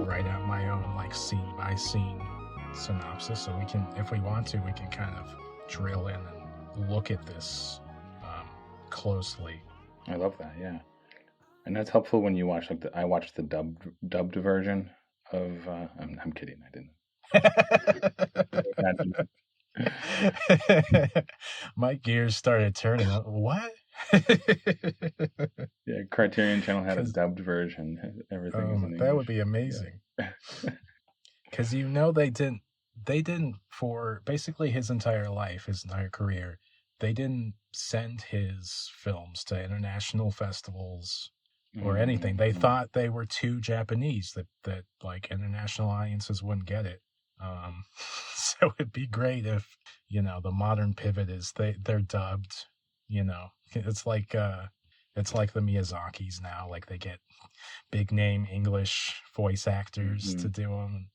Write out my own like scene by scene synopsis, so we can, if we want to, we can kind of drill in and look at this closely. I love that, yeah. And that's helpful when you watch I watched the dubbed version of I'm kidding, I didn't. My gears started turning. What? Yeah, Criterion Channel had a dubbed version. Everything is in English. That would be amazing. Because they didn't for basically his entire life, his entire career, they didn't send his films to international festivals or anything. They thought they were too Japanese, that like international audiences wouldn't get it. So it'd be great if, the modern pivot is they're dubbed, it's like the Miyazakis now, like they get big name English voice actors to do them.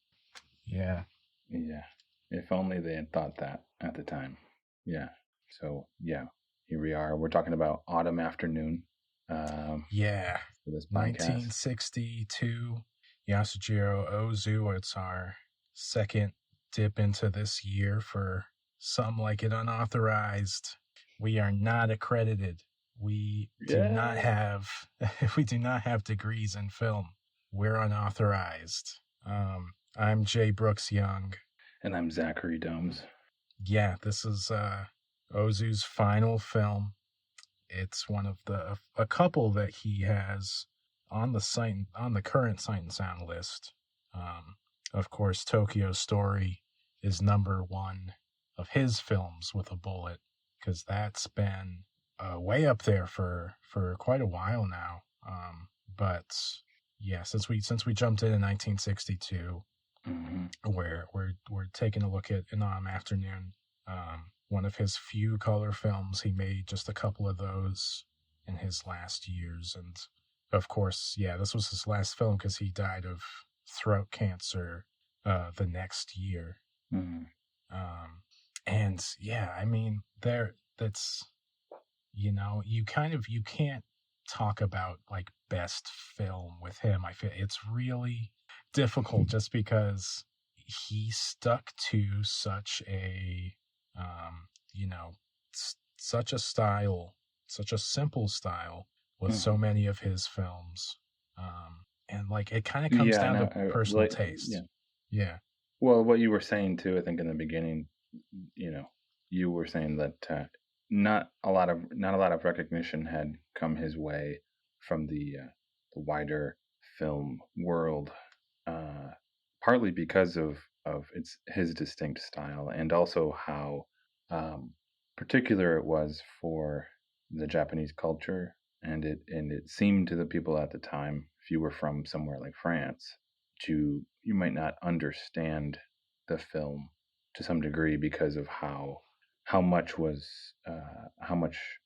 Yeah. Yeah. If only they had thought that at the time. Yeah. So, yeah, here we are. We're talking about Autumn Afternoon. Yeah. For this podcast. 1962, Yasujirō Ozu. It's our second dip into this year for Some Like It Unauthorized. We are not accredited. We do not have degrees in film. We're unauthorized. I'm Jay Brooks Young. And I'm Zachary Domes. Yeah, this is Ozu's final film. It's one of a couple that he has on the current Sight and Sound list. Of course, Tokyo Story is number one of his films with a bullet, because that's been way up there for quite a while now. But yeah, since we jumped in 1962, where we're taking a look at An Autumn Afternoon, one of his few color films. He made just a couple of those in his last years, and of course, yeah, this was his last film because he died of throat cancer the next year. And yeah, I mean, that's you can't talk about like best film with him. I feel it's really difficult just because he stuck to such a such a style, such a simple style with so many of his films, and like it kind of comes down to personal taste. Yeah. Well, what you were saying too, I think in the beginning, you were saying that not a lot of recognition had come his way from the wider film world, partly because of his distinct style, and also how particular it was for the Japanese culture, and it seemed to the people at the time, if you were from somewhere like France, you might not understand the film to some degree because of how much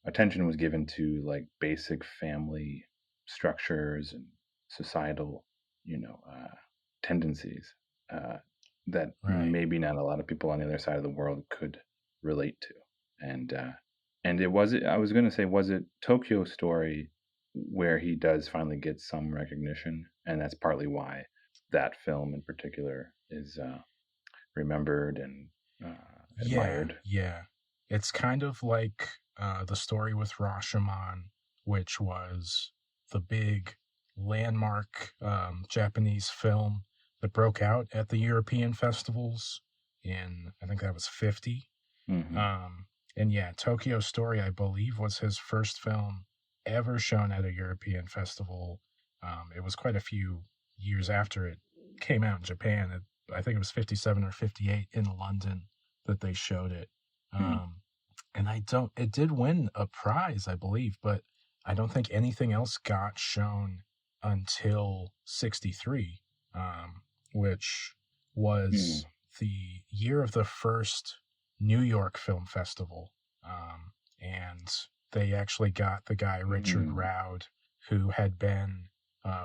attention was given to like basic family structures and societal tendencies that maybe not a lot of people on the other side of the world could relate to. And was it Tokyo Story where he does finally get some recognition, and that's partly why that film in particular is remembered and admired. Yeah. It's kind of like the story with Rashomon, which was the big landmark Japanese film that broke out at the European festivals in, I think that was 50. And yeah, Tokyo Story, I believe, was his first film ever shown at a European festival. It was quite a few years after it came out in Japan. I think it was 57 or 58 in London that they showed it. And it did win a prize, I believe, but I don't think anything else got shown until 63, which was the year of the first New York Film Festival. and they actually got the guy Richard Mm. Roud, who had been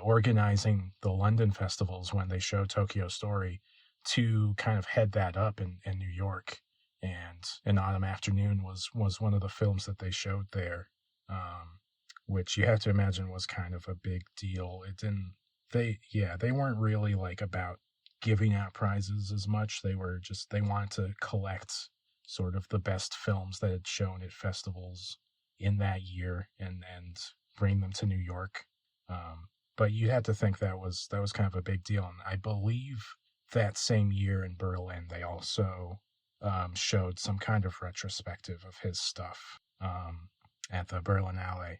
organizing the London festivals when they showed Tokyo Story, to kind of head that up in New York. And An Autumn Afternoon was one of the films that they showed there, which you have to imagine was kind of a big deal. It didn't they weren't really like about giving out prizes as much. They wanted to collect sort of the best films that had shown at festivals in that year and bring them to New York. But you had to think that was kind of a big deal. And I believe that same year in Berlin, they also showed some kind of retrospective of his stuff at the Berlinale.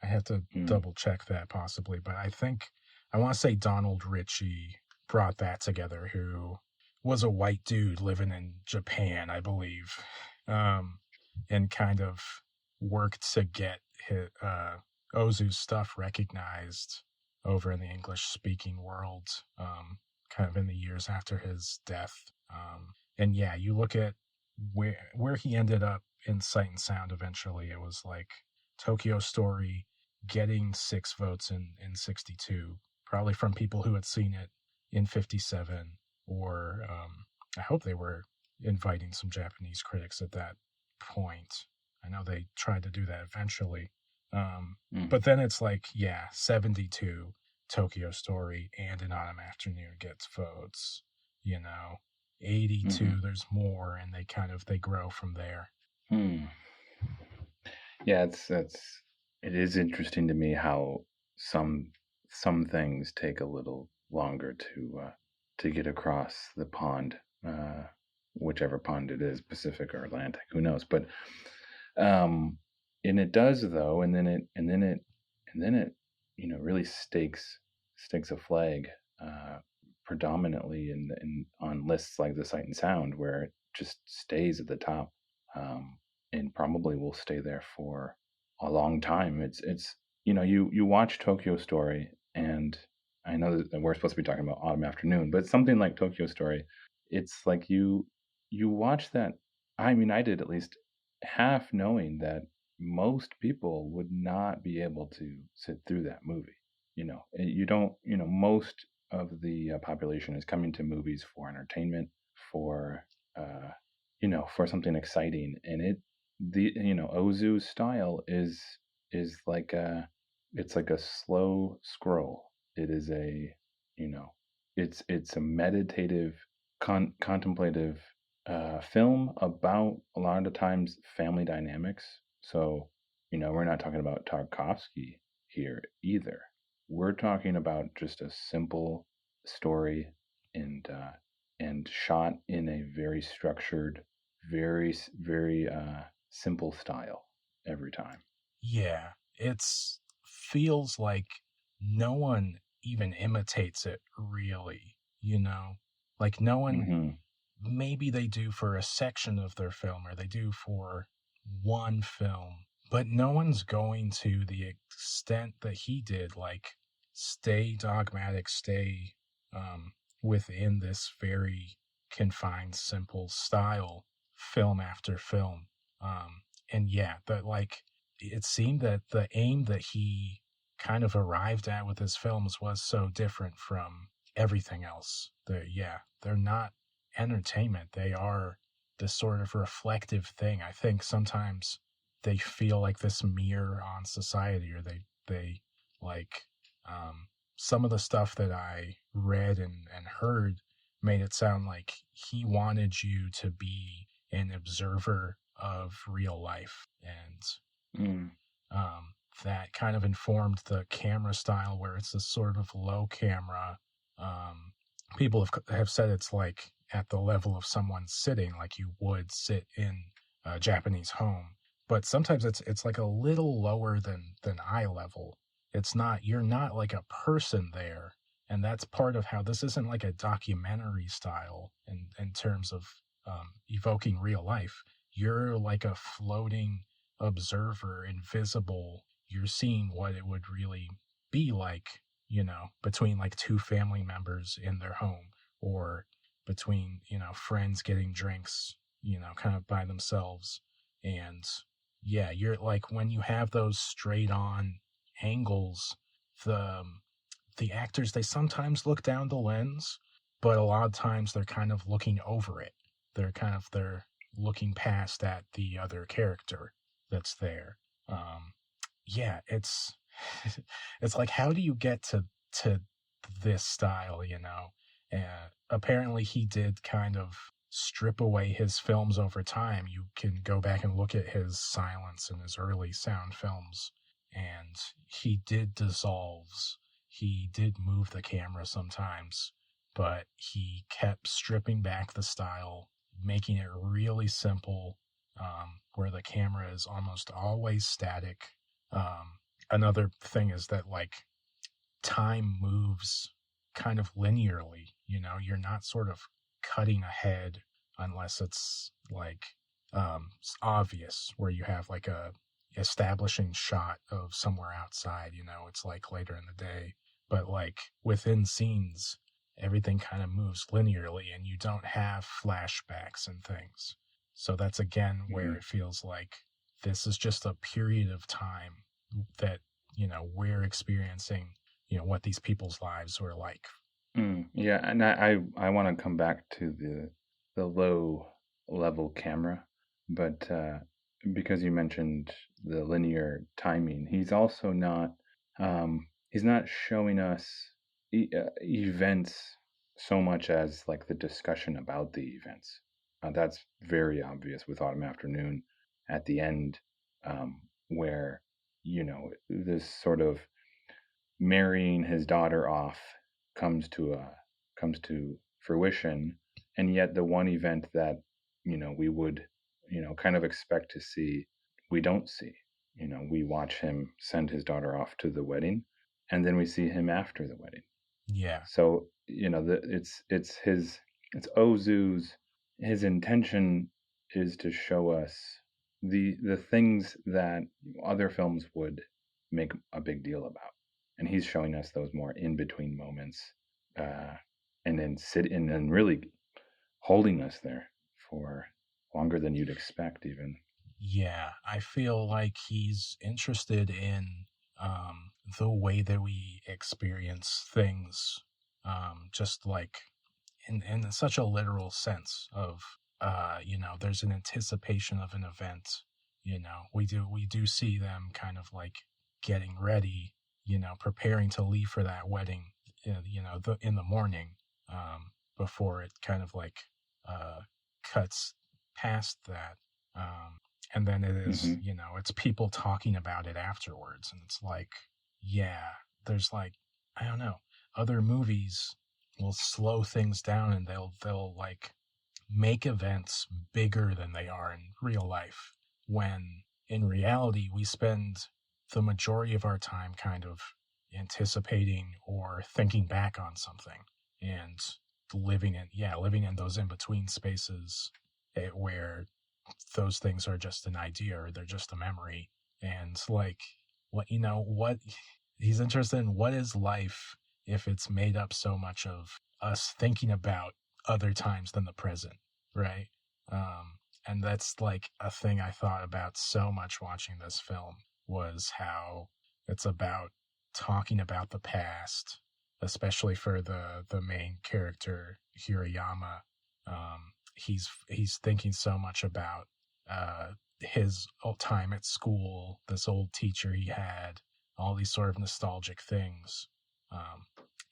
I have to Mm. double check that possibly, but I want to say Donald Ritchie brought that together, who was a white dude living in Japan, I believe, um, and kind of worked to get Ozu's stuff recognized over in the English speaking world, kind of in the years after his death. And yeah, you look at where he ended up in Sight and Sound eventually, it was like Tokyo Story getting 6 votes in 62, probably from people who had seen it in 57, or I hope they were inviting some Japanese critics at that point. I know they tried to do that eventually. Mm. But then it's like, yeah, 72, Tokyo Story and An Autumn Afternoon gets votes, you know. 82, Mm-hmm. there's more, and they grow from there. Hmm. Yeah, it is interesting to me how some some things take a little longer to get across the pond, whichever pond it is, Pacific or Atlantic, who knows? But um, and it does though, and then it really stakes a flag, uh, predominantly in on lists like the Sight and Sound, where it just stays at the top. Um, and probably will stay there for a long time. It's you watch Tokyo Story, and I know that we're supposed to be talking about Autumn Afternoon, but something like Tokyo Story, it's like you watch that. I mean, I did at least, half knowing that most people would not be able to sit through that movie. You don't. Most of the population is coming to movies for entertainment, for uh, for something exciting, and Ozu's style is like it's like a slow scroll. It is a you know it's a meditative, contemplative film about, a lot of the times, family dynamics. So we're not talking about Tarkovsky here either. We're talking about just a simple story, and shot in a very structured, very simple style every time. Yeah, it's feels like no one even imitates it really, you know? Like no one Hmm. maybe they do for a section of their film or they do for one film, but no one's going to the extent that he did, like stay dogmatic, stay um, within this very confined, simple style, film after film. And yeah, but like it seemed that the aim that he kind of arrived at with his films was so different from everything else. They're not entertainment. They are this sort of reflective thing. I think sometimes they feel like this mirror on society, or they like um, some of the stuff that I read and heard made it sound like he wanted you to be an observer of real life, and Mm. um, that kind of informed the camera style, where it's a sort of low camera. Um, People have said it's like at the level of someone sitting, like you would sit in a Japanese home, but sometimes it's like a little lower than eye level. It's not You're not like a person there, and that's part of how this isn't like a documentary style in terms of evoking real life. You're like a floating observer, invisible. You're seeing what it would really be like, between like two family members in their home, or between, friends getting drinks, kind of by themselves. And yeah, you're like when you have those straight on angles, the the actors, they sometimes look down the lens, but a lot of times they're kind of looking over it. They're looking past at the other character that's there. Um, yeah, it's it's like how do you get to this style, you know? And apparently he did kind of strip away his films over time. You can go back and look at his silence in his early sound films, and he did dissolves. He did move the camera sometimes, but he kept stripping back the style, making it really simple, where the camera is almost always static. um, Another thing is that like time moves kind of linearly. You know, you're not sort of cutting ahead unless it's like obvious, where you have like a establishing shot of somewhere outside. You know, it's like later in the day, but like within scenes, everything kind of moves linearly, and you don't have flashbacks and things. So that's again where Mhm. it feels like this is just a period of time that, you know, we're experiencing, you know, what these people's lives were like. Yeah, and I want to come back to the low level camera, but because you mentioned the linear timing, he's not showing us events so much as like the discussion about the events. That's very obvious with Autumn Afternoon at the end, where this sort of marrying his daughter off comes to fruition, and yet the one event that we would kind of expect to see, we don't see. We watch him send his daughter off to the wedding, and then we see him after the wedding. Yeah. So it's Ozu's, his intention is to show us the things that other films would make a big deal about, and he's showing us those more in between moments, uh, and then and really holding us there for longer than you'd expect, even. Yeah, I feel like he's interested in the way that we experience things, just like in such a literal sense of, you know, there's an anticipation of an event. You know, we do see them kind of like getting ready, you know, preparing to leave for that wedding, you know, in the morning, before it kind of like uh, cuts past that. Um, and then it is, Hmm. you know, it's people talking about it afterwards, and it's like, yeah, there's like, I don't know, other movies will slow things down, and they'll like make events bigger than they are in real life, when in reality we spend the majority of our time kind of anticipating or thinking back on something, and living in those in between spaces, where those things are just an idea or they're just a memory. And like, what, you know, what he's interested in, what is life if it's made up so much of us thinking about other times than the present, right? And that's like a thing I thought about so much watching this film, was how it's about talking about the past, especially for the main character Hirayama. He's thinking so much about his old time at school, this old teacher he had, all these sort of nostalgic things. Um,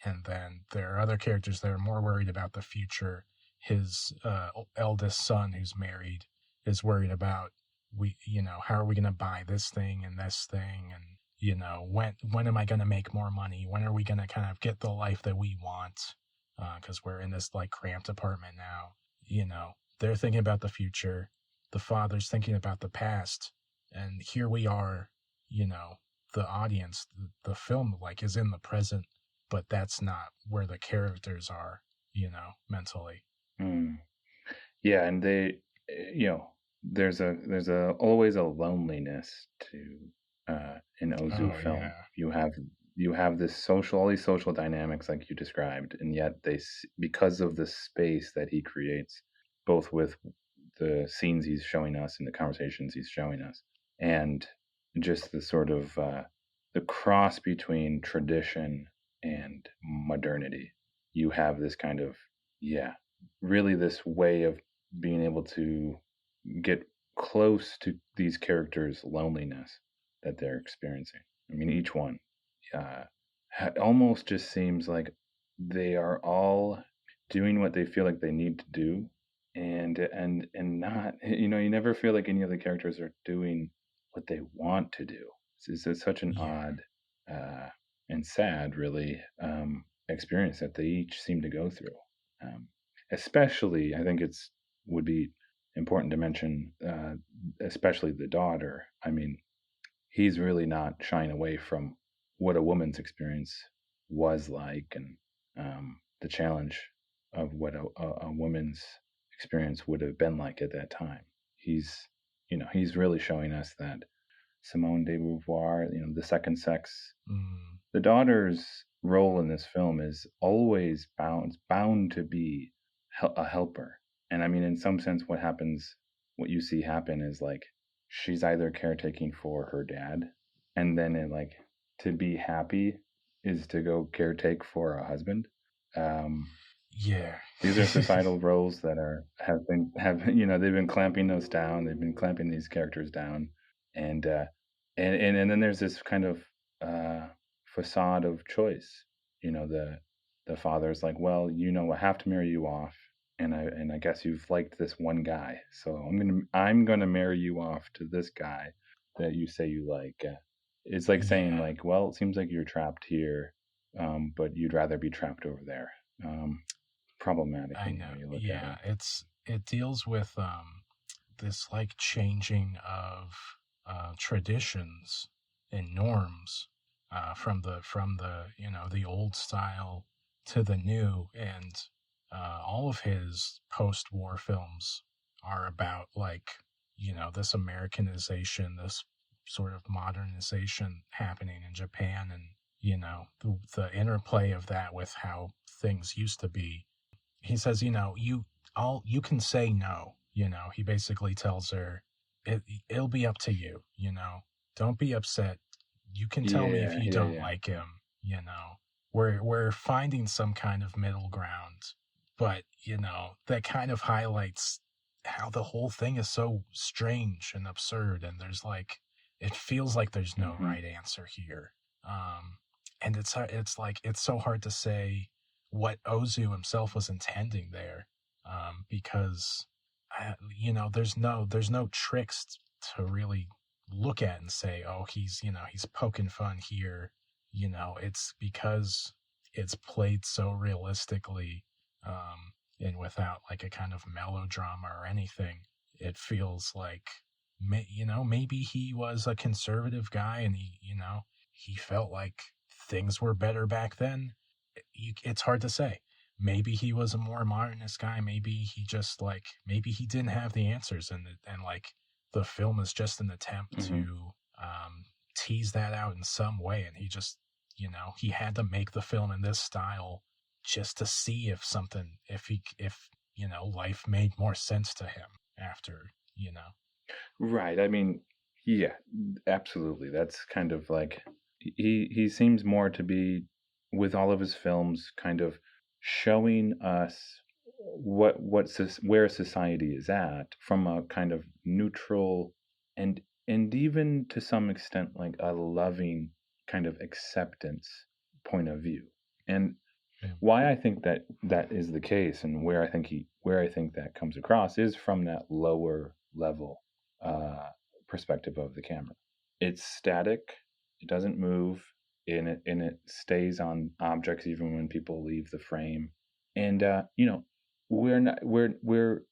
and then there are other characters that are more worried about the future. His eldest son, who's married, is worried about, you know, how are we going to buy this thing and this thing, and you know, when am I going to make more money? When are we going to kind of get the life that we want? Because we're in this like cramped apartment now. You know, they're thinking about the future. The father's thinking about the past, and here we are. You know, the audience, the film like is in the present, but that's not where the characters are. You know, mentally. Mm. Yeah, and there's always a loneliness to an Ozu Oh film. yeah, You have all these social dynamics like you described, and yet because of the space that he creates, both with the scenes he's showing us and the conversations he's showing us, and just the sort of the cross between tradition and modernity. You have this kind of, yeah, really this way of being able to get close to these characters' loneliness that they're experiencing. I mean, each one uh, almost just seems like they are all doing what they feel like they need to do, and not, you never feel like any of the characters are doing what they want to do. It's such an Yeah. odd and sad, really, experience that they each seem to go through. Um, Especially, I think it's would be important to mention, especially the daughter. I mean, he's really not shying away from what a woman's experience was like, and the challenge of what a woman's experience would have been like at that time. He's really showing us that Simone de Beauvoir, the second sex, Mm, the daughter's role in this film is always bound to be a helper. And I mean, in some sense, what you see happen is like she's either caretaking for her dad, and then to be happy is to go caretake for a husband. Um, yeah. these are societal roles that they've been clamping those down. They've been clamping these characters down, and and then there's this kind of facade of choice. The father's like, well, I have to marry you off, and I guess you've liked this one guy, so I'm gonna marry you off to this guy that you say you like. It's like saying Yeah. like, well, it seems like you're trapped here, but you'd rather be trapped over there. Problematic I any know. way you look at Yeah, it. it deals with this like changing of traditions and norms from the the old style to the new, and all of his post-war films are about like this Americanization, this sort of modernization happening in Japan, and the interplay of that with how things used to be. He says, you can say no. He basically tells her, it'll be up to you. Don't be upset. You can tell me if Yeah, you yeah, don't yeah. like him. We're finding some kind of middle ground, but that kind of highlights how the whole thing is so strange and absurd, and there's like it feels like there's no Hmm. right answer here. And it's like it's so hard to say what Ozu himself was intending there, because there's no tricks to really look at and say, oh, he's poking fun here. It's because it's played so realistically, and without like a kind of melodrama or anything. It feels like maybe he was a conservative guy, and he felt like things were better back then. It's hard to say. Maybe he was a more modernist guy. Maybe he just like maybe he didn't have the answers, and like the film is just an attempt Hmm. to tease that out in some way, and he had to make the film in this style just to see if life made more sense to him after. Right. I mean, yeah, absolutely. That's kind of like he seems more to be, with all of his films, kind of showing us where society is at from a kind of neutral, and even to some extent like a loving kind of acceptance point of view. And Yeah. why I think that is the case, and where I think that comes across, is from that lower level uh, perspective of the camera. It's static, it doesn't move, and it stays on objects even when people leave the frame. And we're not we're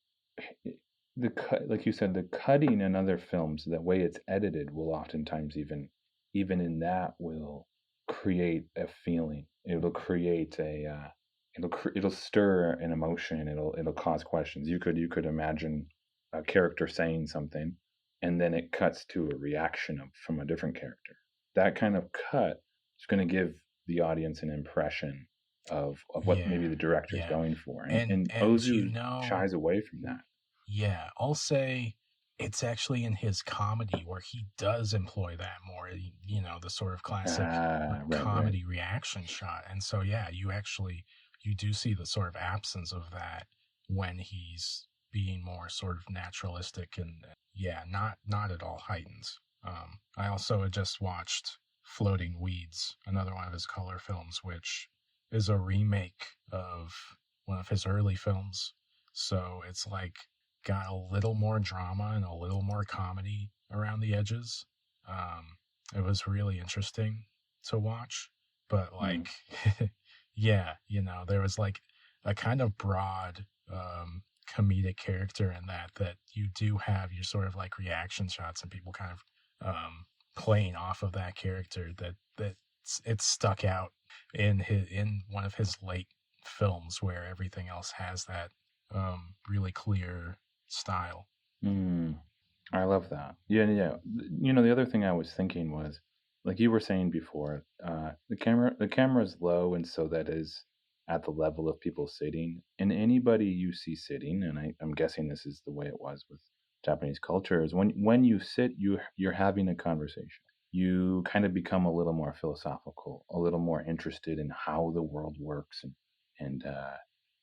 the cut, like you said, the cutting in other films, the way it's edited will oftentimes, even in that, will create a feeling. It'll create it'll stir an emotion. It'll cause questions. You could imagine a character saying something, and then it cuts to a reaction from a different character. That kind of cut is going to give the audience an impression of what Yeah. maybe the director is Yeah. going for, and and and and Ozu shies away from that. Yeah, I'll say it's actually in his comedy where he does employ that more, the sort of classic Ah, right, right. comedy reaction shot. And so, yeah, you do see the sort of absence of that when he's being more sort of naturalistic and, yeah, not at all heightened. I also had just watched Floating Weeds, another one of his color films, which is a remake of one of his early films. So it's like got a little more drama and a little more comedy around the edges. Um, it was really interesting to watch, but Mm. like, yeah, there was like a kind of broad comedic character in that you do have your sort of like reaction shots and people kind of playing off of that character that it stuck out in one of his late films where everything else has that really clear style. Mm. I love that. Yeah, yeah. You know, the other thing I was thinking was, like you were saying before, the camera's low, and so that is at the level of people sitting. And anybody you see sitting, and I'm guessing this is the way it was with Japanese culture, is when you sit, you're having a conversation. You kind of become a little more philosophical, a little more interested in how the world works and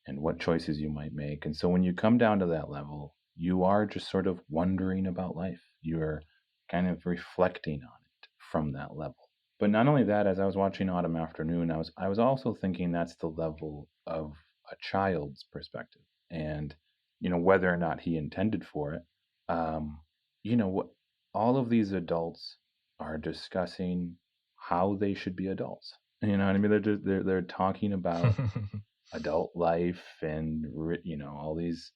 and what choices you might make. And so when you come down to that level, you are just sort of wondering about life. You're kind of reflecting on it from that level. But not only that, as I was watching Autumn Afternoon, I was also thinking that's the level of a child's perspective, and whether or not he intended for it. Um, what all of these adults are discussing how they should be adults. You know what I mean? They're talking about adult life and all these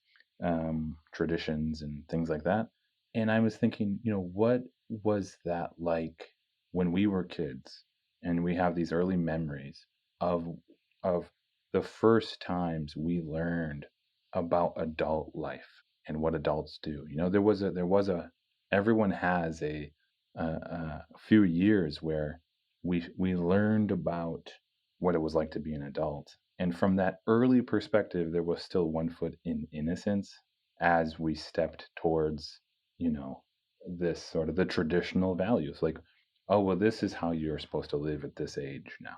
traditions and things like that. And I was thinking, what was that like when we were kids, and we have these early memories of of the first times we learned about adult life and what adults do. There was a everyone has a few years where we learned about what it was like to be an adult. And from that early perspective, there was still one foot in innocence as we stepped towards, you know, this sort of the traditional values. Like, oh well, this is how you're supposed to live at this age now.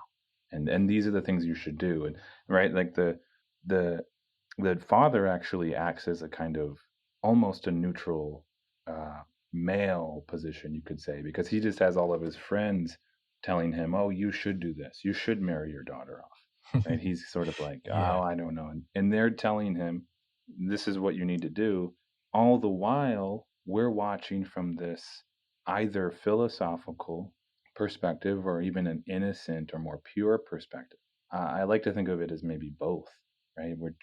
And these are the things you should do. And right, like the the father actually acts as a kind of almost a neutral uh male position, you could say, because he just has all of his friends telling him, "Oh, you should do this. You should marry your daughter off." Right? He's sort of like, "Oh, Yeah. I don't know," and they're telling him, "This is what you need to do." All the while, we're watching from this either philosophical perspective or even an innocent or more pure perspective. I like to think of it as maybe both. Right? We're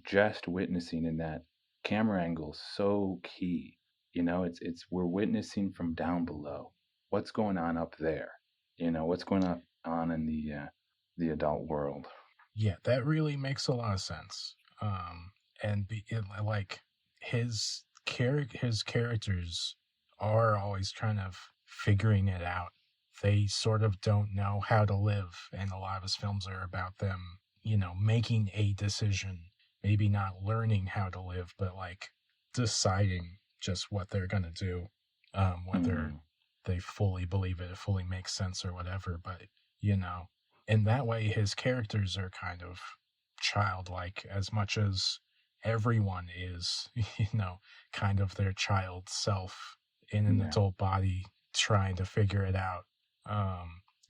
just witnessing, in that camera angle so key. It's we're witnessing from down below. What's going on up there? What's going on in the adult world. Yeah, that really makes a lot of sense. Like his characters are always kind of figuring it out. They sort of don't know how to live, and a lot of his films are about them, making a decision, maybe not learning how to live, but like deciding just what they're gonna do, whether Hmm. they fully believe it fully makes sense or whatever. But you know, in that way, his characters are kind of childlike as much as everyone is, kind of their child self in an Yeah. adult body trying to figure it out.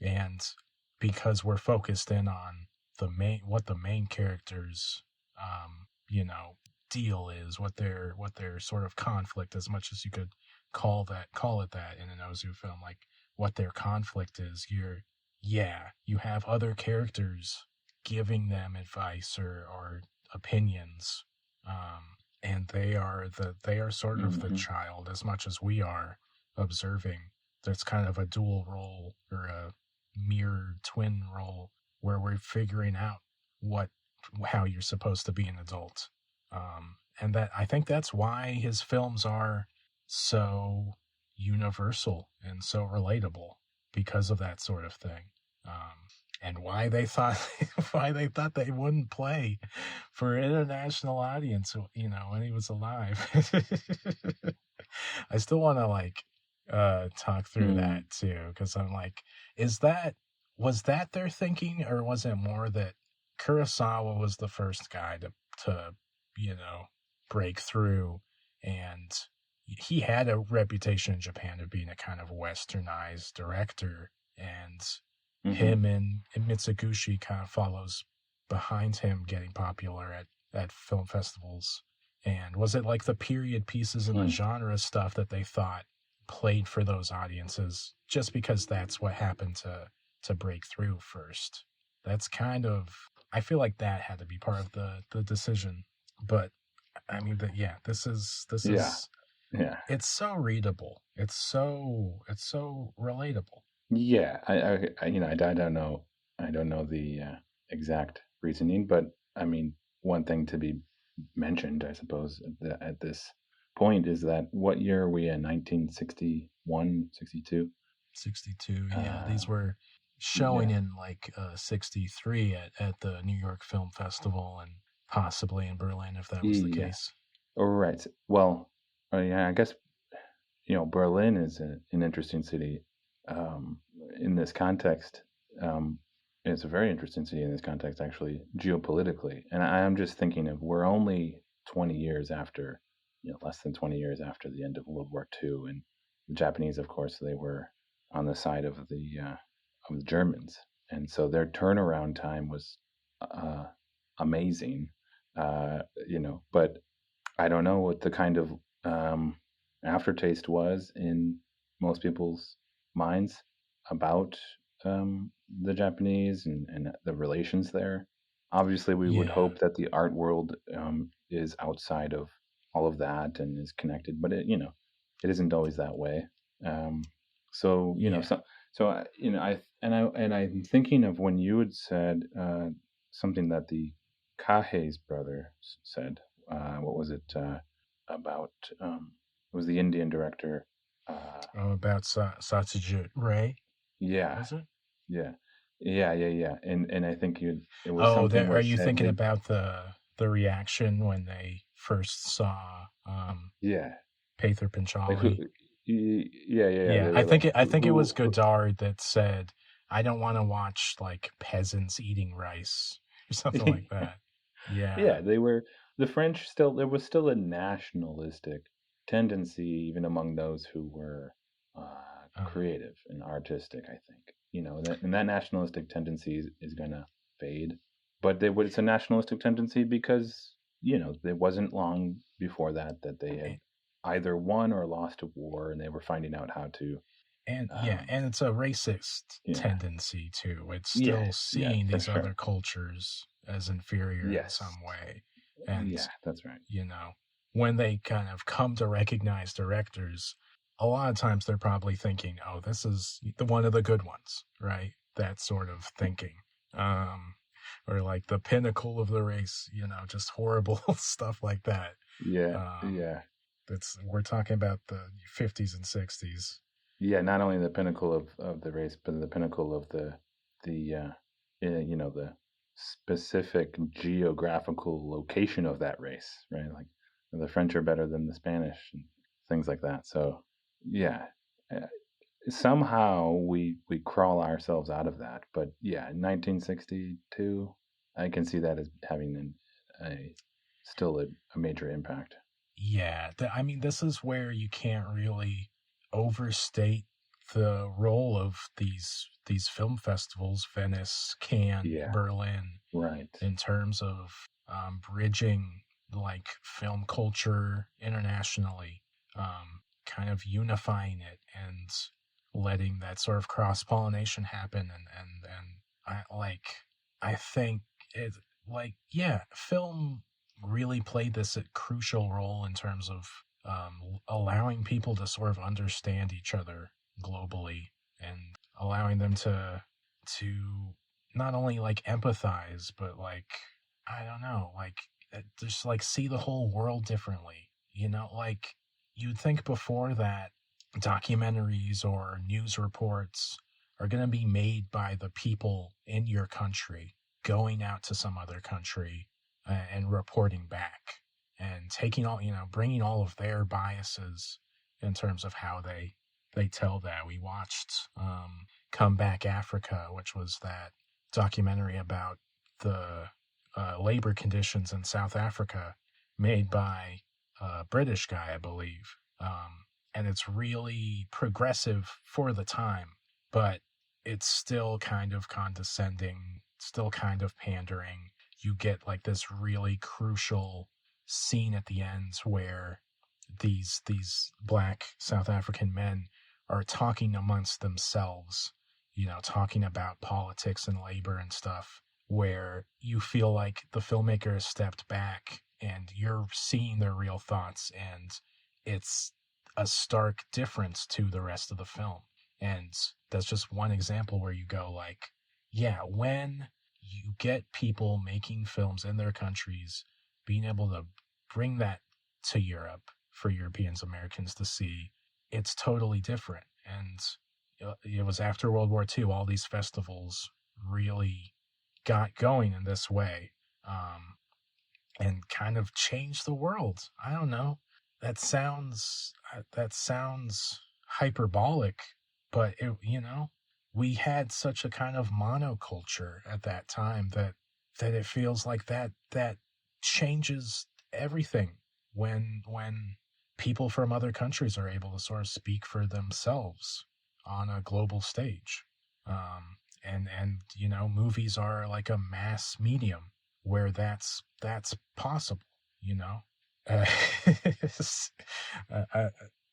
And because we're focused in on what the main characters, um, you know, deal is, what their sort of conflict, as much as you could call it that in an Ozu film, like what their conflict is. You have other characters giving them advice or opinions, and they are sort of the Hmm. child as much as we are observing. There's kind of a dual role or a mirror twin role where we're figuring out what how you're supposed to be an adult. And that I think that's why his films are so universal and so relatable because of that sort of thing. and why they thought they wouldn't play for international audience, when he was alive. I still want to talk through Mm. that too, because I'm like, was that their thinking, or was it more that Kurosawa was the first guy to you know break through, and he had a reputation in Japan of being a kind of westernized director, and Hmm. him and Mitsugushi kind of follows behind him, getting popular at film festivals. And was it like the period pieces and the Mm. genre stuff that they thought played for those audiences just because that's what happened to break through first? That's kind of, I feel like that had to be part of the decision. But I mean that, yeah, this Yeah, is yeah, it's so readable. It's so relatable. yeah. I don't know the exact reasoning, but I mean, one thing to be mentioned, I suppose, at this point is that what year are we in? 1961, 62? 62, yeah. Uh, These were showing yeah, in 63 at the New York Film Festival, and possibly in Berlin if that was the yeah. case. All right. Well, yeah, I guess Berlin is an interesting city um, in this context. Um, it's a very interesting city in this context, actually, geopolitically. And I am just thinking of we're only 20 years after, less than 20 years after the end of World War II, and the Japanese, of course, they were on the side of the Germans, and so their turnaround time was uh, amazing. But I don't know what the kind of um, aftertaste was in most people's minds about the Japanese and the relations there. Obviously, we would Yeah, hope that the art world is outside of all of that and is connected, but it isn't always that way. Um, so yeah. I'm thinking of when you had said something that the Kahe's brother said. What was it about? It was the Indian director. Uh, Oh, about Satsujit yeah, was it? yeah, yeah. And I think it was Oh, something there, where are it you said thinking they, about the reaction when they first saw yeah, Pather like who, Panchali? yeah. Yeah, They were like, I think it was who Godard that said, "I don't want to watch like peasants eating rice," or something like that. Yeah. yeah, they were the French. Still, there was still a nationalistic tendency even among those who were Uh, creative and artistic. I think and that nationalistic tendency is going to fade, but it's a nationalistic tendency because it wasn't long before that they had either won or lost a war, and they were finding out how to. and yeah, Um, and it's a racist yeah, tendency too. It's yeah, still yeah, seeing for these sure. other cultures as inferior in Yes, some way. And, yeah, that's right. you know, when they kind of come to recognize directors, a lot of times they're probably thinking, oh, this is the one of the good ones, right? That sort of thinking. Um, or like the pinnacle of the race, just horrible stuff like that. Yeah, Um, yeah. we're talking about the 50s and 60s. Yeah, not only the pinnacle of the race, but the pinnacle of the the specific geographical location of that race, right? Like the French are better than the Spanish and things like that. So yeah, uh, somehow we crawl ourselves out of that. But yeah, 1962, I can see that as having a still a major impact. Yeah, I mean, this is where you can't really overstate the role of these film festivals, Venice, Cannes, Yeah, Berlin, right. in terms of bridging like film culture internationally, kind of unifying it and letting that sort of cross pollination happen, and I think it, yeah, film really played this a crucial role in terms of allowing people to sort of understand each other globally, and allowing them to not only like empathize, but like, I don't know, like just like see the whole world differently. Like, you'd think before that documentaries or news reports are going to be made by the people in your country going out to some other country and reporting back and taking all, bringing all of their biases in terms of how they tell that. We watched Come Back Africa, which was that documentary about the labor conditions in South Africa made by a British guy, I believe. And it's really progressive for the time, but it's still kind of condescending, still kind of pandering. You get like this really crucial scene at the end where these black South African men are talking amongst themselves, talking about politics and labor and stuff, where you feel like the filmmaker has stepped back and you're seeing their real thoughts, and it's a stark difference to the rest of the film. And that's just one example where you go like, yeah, when you get people making films in their countries, being able to bring that to Europe for Europeans, Americans to see, it's totally different. And it was after World War II, all these festivals really got going in this way, and kind of changed the world. I don't know. That sounds hyperbolic, but we had such a kind of monoculture at that time that it feels like that changes everything when people from other countries are able to sort of speak for themselves on a global stage. And movies are like a mass medium where that's possible. Uh, I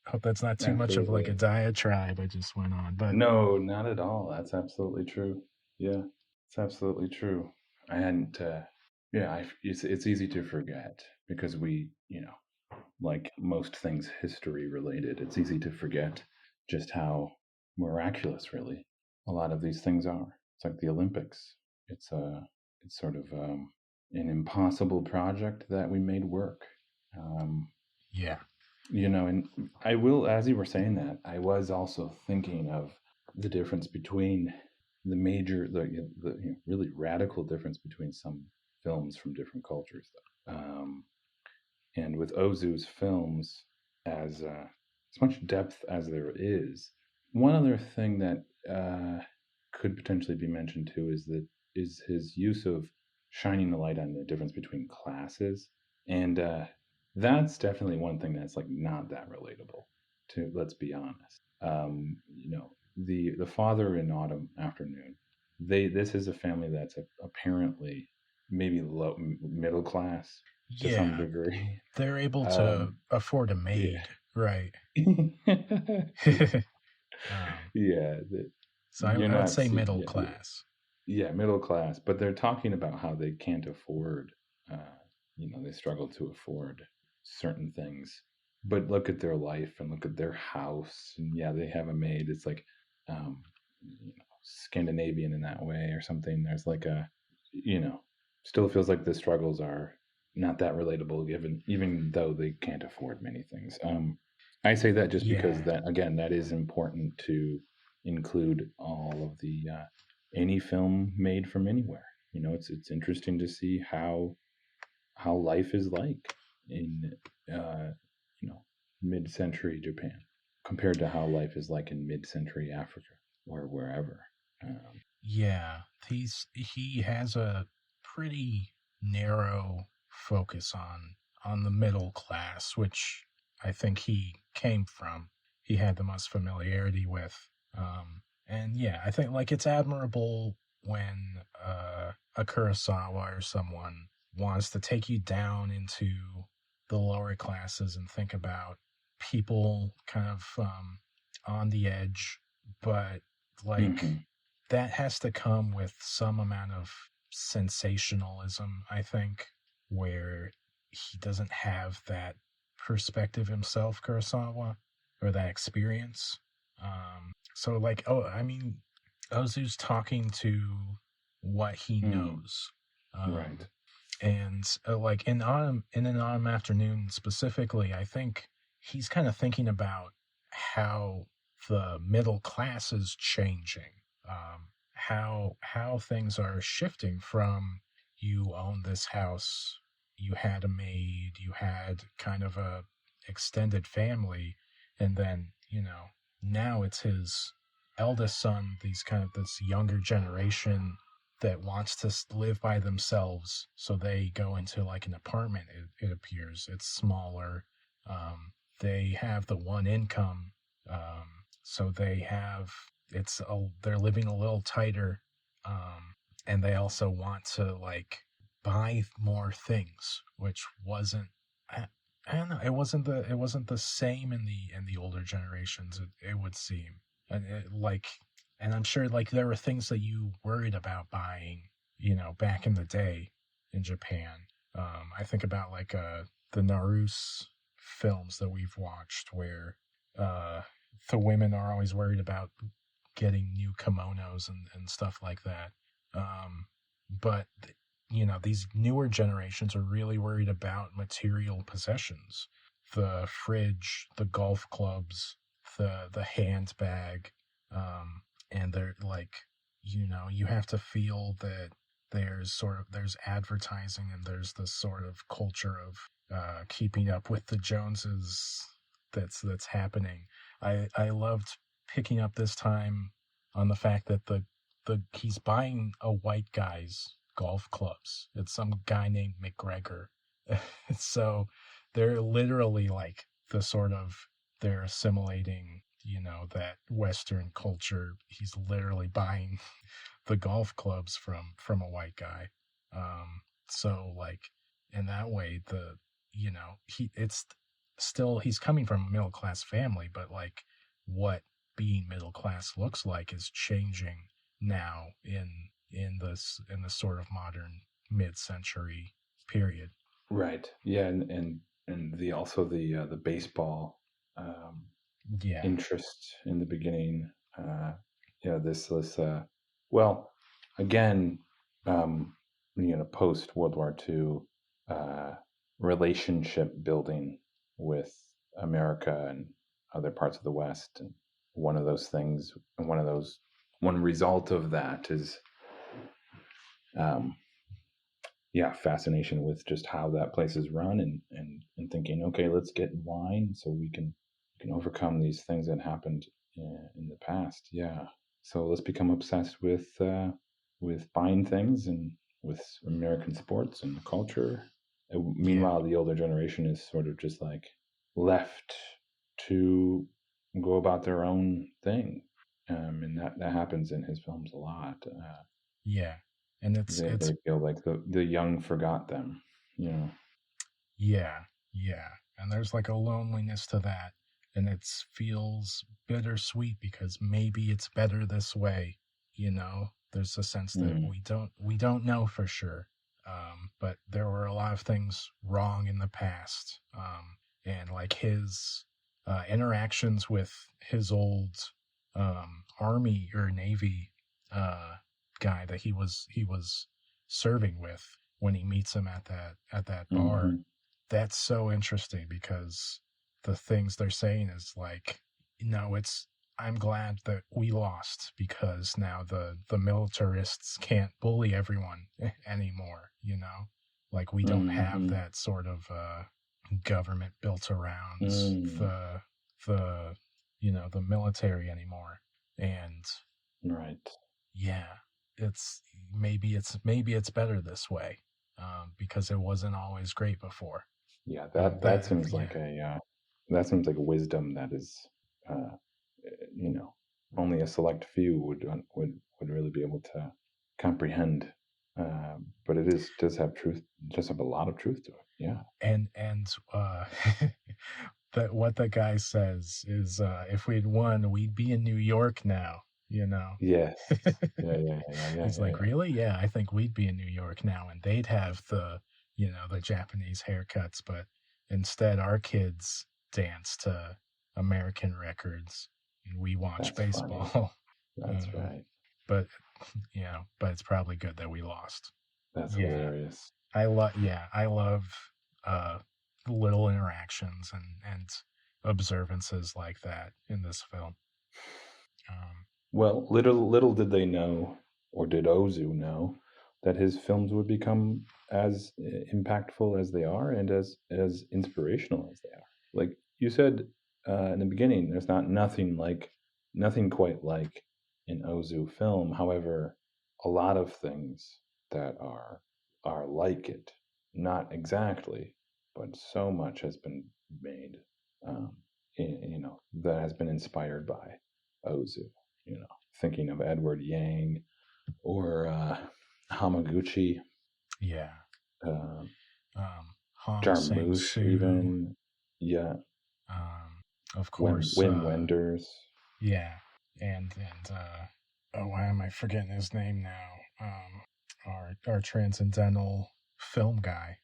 hope that's not too much of like a Absolutely. diatribe I just went on, but No, not at all. That's absolutely true. Yeah, it's absolutely true. I hadn't. Yeah, it's easy to forget because like most things history related, it's easy to forget just how miraculous, really, a lot of these things are. It's like the Olympics. It's sort of an impossible project that we made work. Um, yeah, and I will, as you were saying that, I was also thinking of the difference between the really radical difference between some films from different cultures. Um, and with Ozu's films, as much depth as there is, one other thing that could potentially be mentioned too is his use of shining the light on the difference between classes, and that's definitely one thing that's like not that relatable. To let's be honest, the father in Autumn Afternoon, this is a family that's apparently maybe low middle class to some yeah, degree. they're able to Um, afford a yeah. maid, right? um, Yeah, so you're I would not say see, middle yeah, yeah, class. yeah, middle class, but they're talking about how they can't afford, they struggle to afford certain things. But look at their life and look at their house, and yeah, they have a maid. It's like, um, Scandinavian in that way or something. There's like you know, still feels like the struggles are not that relatable, given even though they can't afford many things. I say that just because Yeah, that again, that is important to include all of the any film made from anywhere. It's interesting to see how life is like in uh, you know mid-century Japan compared to how life is like in mid-century Africa or wherever. Um, yeah. He has a pretty narrow focus on the middle class, which I think he came from. He had the most familiarity with. And yeah, I think like it's admirable when a Kurosawa or someone wants to take you down into the lower classes and think about people kind of on the edge, but like mhm, that has to come with some amount of sensationalism, I think, where he doesn't have that perspective himself, Kurosawa, or that experience. So, like, I mean, Ozu's talking to what he mhm, knows. right. And like in an autumn afternoon specifically, I think he's kind of thinking about how the middle class is changing. how things are shifting from you own this house, you had a maid, you had kind of a extended family, and then now it's his eldest son, these kind of this younger generation that wants to live by themselves, so they go into like an apartment. It appears it's smaller. They have the one income, so they have they're living a little tighter, and they also want to like buy more things, which wasn't. I don't know. It wasn't the same in the older generations. It would seem, and and I'm sure like there were things that you worried about buying, back in the day in Japan. I think about like the Naruse films that we've watched where uh the women are always worried about getting new kimonos and stuff like that. But these newer generations are really worried about material possessions, the fridge, the golf clubs, the handbag, and they're like, you have to feel that there's advertising, and there's this sort of culture of keeping up with the Joneses that's happening. I loved picking up this time on the fact that the he's buying a white guy's golf clubs. It's some guy named McGregor. So they're literally like they're assimilating, that Western culture. He's literally buying the golf clubs from a white guy. So like in that way, it's still he's coming from a middle class family, but like what being middle class looks like is changing now in this sort of modern mid-century period. Right. Yeah, and the also the baseball um, Yeah, interest in the beginning. This well, again, um, post World War II, uh, relationship building with America and other parts of the West, and one of those things, and one result of that is, um, yeah, fascination with just how that place is run, and thinking, okay, let's get in line so we can overcome these things that happened in the past. Yeah, so let's become obsessed with buying things and with American sports and culture. And yeah, meanwhile, the older generation is sort of just like left to go about their own thing, and that happens in his films a lot. yeah. And it's They feel like the young forgot them, you know. yeah, yeah. And there's like a loneliness to that, and it feels bittersweet because maybe it's better this way. There's a sense that Mm, we don't know for sure. But there were a lot of things wrong in the past. And like his interactions with his old army or navy uh, guy that he was serving with when he meets him at that bar. hmm That's so interesting because the things they're saying is like, it's I'm glad that we lost because now the militarists can't bully everyone anymore. Like we don't have hmm that sort of government built around mm, the the military anymore. And right. yeah, maybe it's better this way, because it wasn't always great before. Yeah, that seems Yeah, like that seems like a wisdom that is, uh, you know, only a select few would really be able to comprehend. But does have truth, does have a lot of truth to it. Yeah. and that what the guy says is, if we'd won, we'd be in New York now. You know, Yes. Yeah. Yeah. Yeah. Yeah. he's Yeah. like, Yeah. really? Yeah, I think we'd be in New York now, and they'd have the Japanese haircuts, but instead our kids dance to American records, and we watch That's funny. baseball. That's um, right. but but it's probably good that we lost. That's Yeah, hilarious. I love uh, little interactions and observances like that in this film. Well, little did they know, or did Ozu know, that his films would become as impactful as they are and as inspirational as they are. Like you said in the beginning, there's nothing quite like an Ozu film. However, a lot of things that are like it, not exactly, but so much has been made, um, that has been inspired by Ozu. You know, thinking of Edward Yang or Hamaguchi, Yeah. uh, Hong Jarmusch, Sang-soo. even. Yeah, Of course, Wim Wenders. yeah. Oh, why am I forgetting his name now? Our transcendental film guy,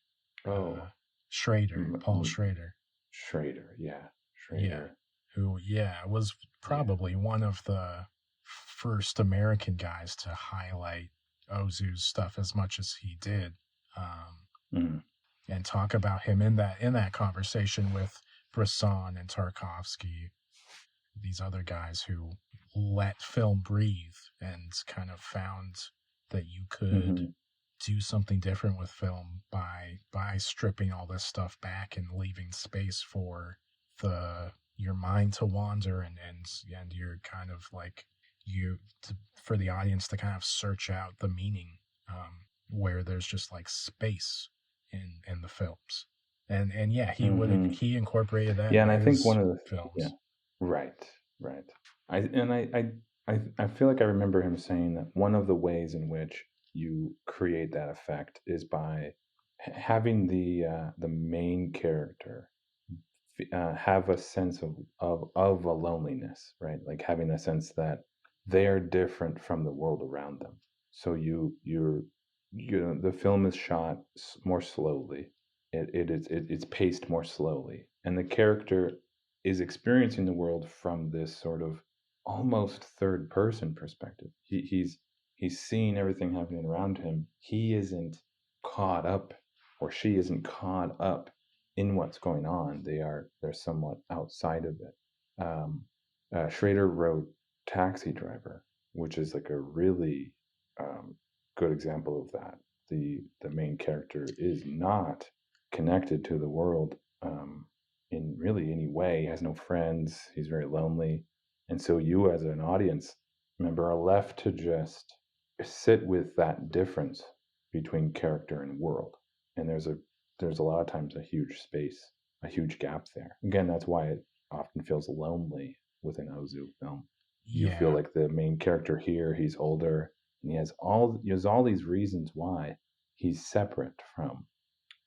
uh, Oh, Schrader, M- Paul M- Schrader. Schrader. Yeah, Yeah. Schrader. Who, yeah, was Yeah. probably one of the first American guys to highlight Ozu's stuff as much as he did. Um, Mm-hmm. and talk about him in that conversation with Bresson and Tarkovsky, these other guys who let film breathe and kind of found that you could Mm-hmm. do something different with film by stripping all this stuff back and leaving space for the your mind to wander and you're kind of like for the audience to kind of search out the meaning, where there's just like space in the films. And yeah, Mm-hmm. he incorporated that Yeah, in and I think his one of the yeah, films. right, right. I feel like I remember him saying that one of the ways in which you create that effect is by having the main character have a sense of a loneliness, right? Like having a sense that they're different from the world around them. So the film is shot more slowly. It's paced more slowly, and the character is experiencing the world from this sort of almost third person perspective. He's seeing everything happening around him. He isn't caught up, or she isn't caught up in what's going on. They're somewhat outside of it. Schrader wrote Taxi Driver, which is like a really um, good example of that. The main character is not connected to the world in really any way. He has no friends. He's very lonely, and so you, as an audience member, are left to just sit with that difference between character and world. And there's a lot of times a huge space, a huge gap there. Again, that's why it often feels lonely with an Ozu film. You feel Yeah. like the main character here, he's older, and he has all these reasons why he's separate from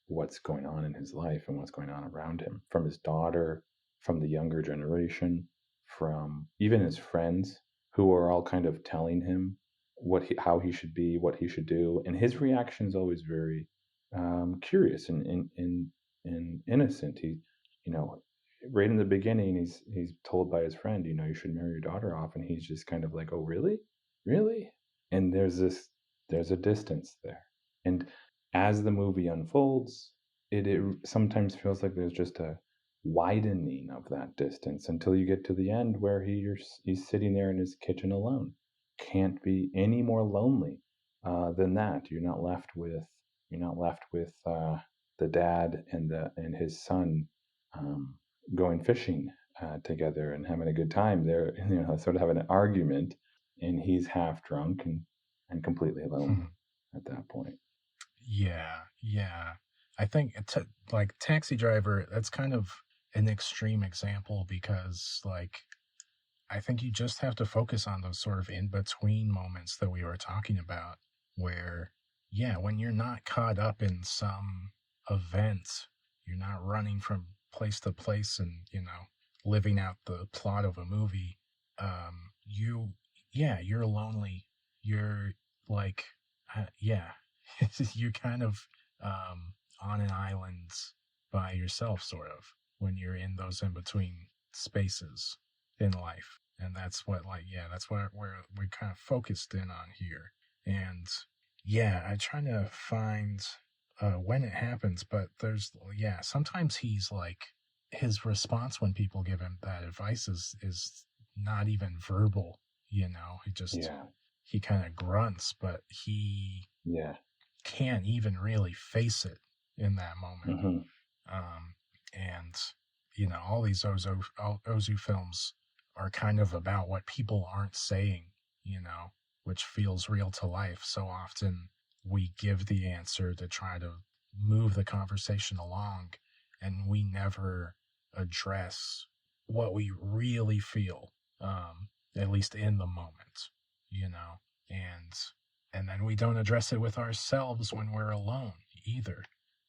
what's going on in his life and what's going on around him, from his daughter, from the younger generation, from even his friends who are all kind of telling him how he should be, what he should do, and his reaction is always very curious and innocent. You know, right in the beginning, he's told by his friend, you should marry your daughter off, and he's just kind of like, oh, really, really, and there's a distance there, and as the movie unfolds, it sometimes feels like there's just a widening of that distance until you get to the end where he's sitting there in his kitchen alone. Can't be any more lonely than that. You're not left with the dad and his son um, going fishing together and having a good time. They're sort of having an argument, and he's half drunk and completely lonely at that point. Yeah, yeah. I think like Taxi Driver, that's kind of an extreme example because like I think you just have to focus on those sort of in between moments that we were talking about where yeah, when you're not caught up in some event, you're not running from place to place and, living out the plot of a movie, you yeah, you're lonely. You're like yeah, you're kind of on an island by yourself, sort of, when you're in those in between spaces in life. And that's what, like, yeah, that's what we're kind of focused in on here. And yeah, I try to find when it happens, but yeah, sometimes he's like, his response when people give him that advice is not even verbal. He just, Yeah. he kind of grunts, but he Yeah. can't even really face it in that moment. Hmm. And all these Ozu films are kind of about what people aren't saying, which feels real to life. So often we give the answer to try to move the conversation along, and we never address what we really feel, at least in the moment, you know, and and then we don't address it with ourselves when we're alone either.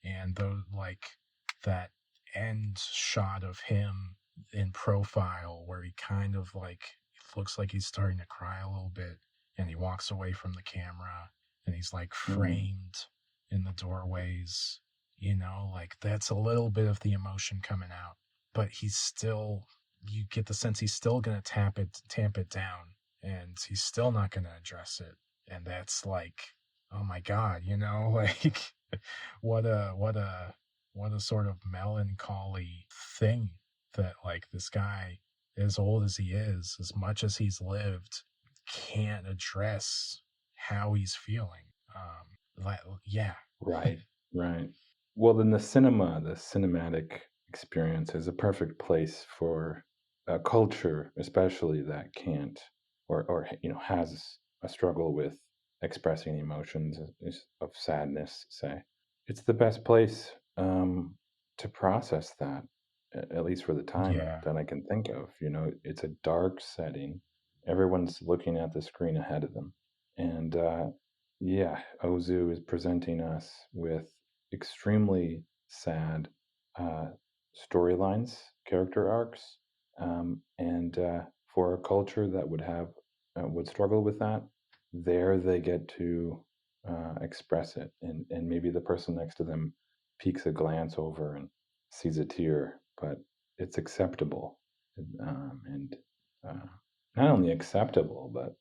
And though, like, that end shot of him in profile where he kind of like looks like he's starting to cry a little bit, and he walks away from the camera, and he's like Mm. framed in the doorways, like that's a little bit of the emotion coming out, but he's still, you get the sense he's still going to tamp it down, and he's still not going to address it. And that's like, oh my god, like what a sort of melancholy thing, that like this guy, as old as he is, as much as he's lived, can't address how he's feeling. Yeah. Right. Right. Well, then the cinematic experience is a perfect place for a culture, especially that can't or has a struggle with expressing emotions of sadness. Say, it's the best place to process that, at least for the time Yeah. that I can think of. It's a dark setting. Everyone's looking at the screen ahead of them, and yeah, Ozu is presenting us with extremely sad uh, storylines, character arcs, and for a culture that would struggle with that, there they get to express it, and maybe the person next to them peeks a glance over and sees a tear, but it's acceptable, and uh, not only acceptable, but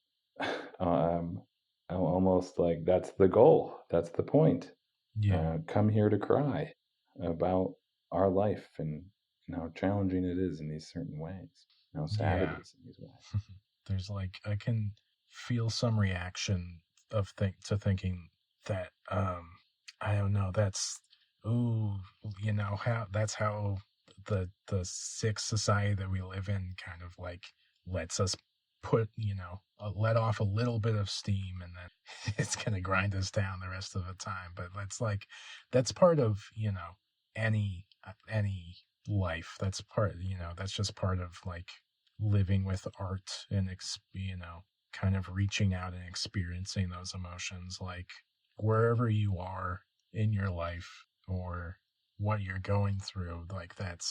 um, almost like that's the goal, that's the point. Yeah. Come here to cry about our life and how challenging it is in these certain ways, and how sad it Yeah. is in these ways. There's like, I can feel some reaction of thinking that, I don't know, that's, ooh, how that's how the sick society that we live in kind of like lets us put, let off a little bit of steam, and then it's gonna grind us down the rest of the time. But that's part of, any life. That's part, that's just part of like living with art, and kind of reaching out and experiencing those emotions, like wherever you are in your life, or what you're going through, like that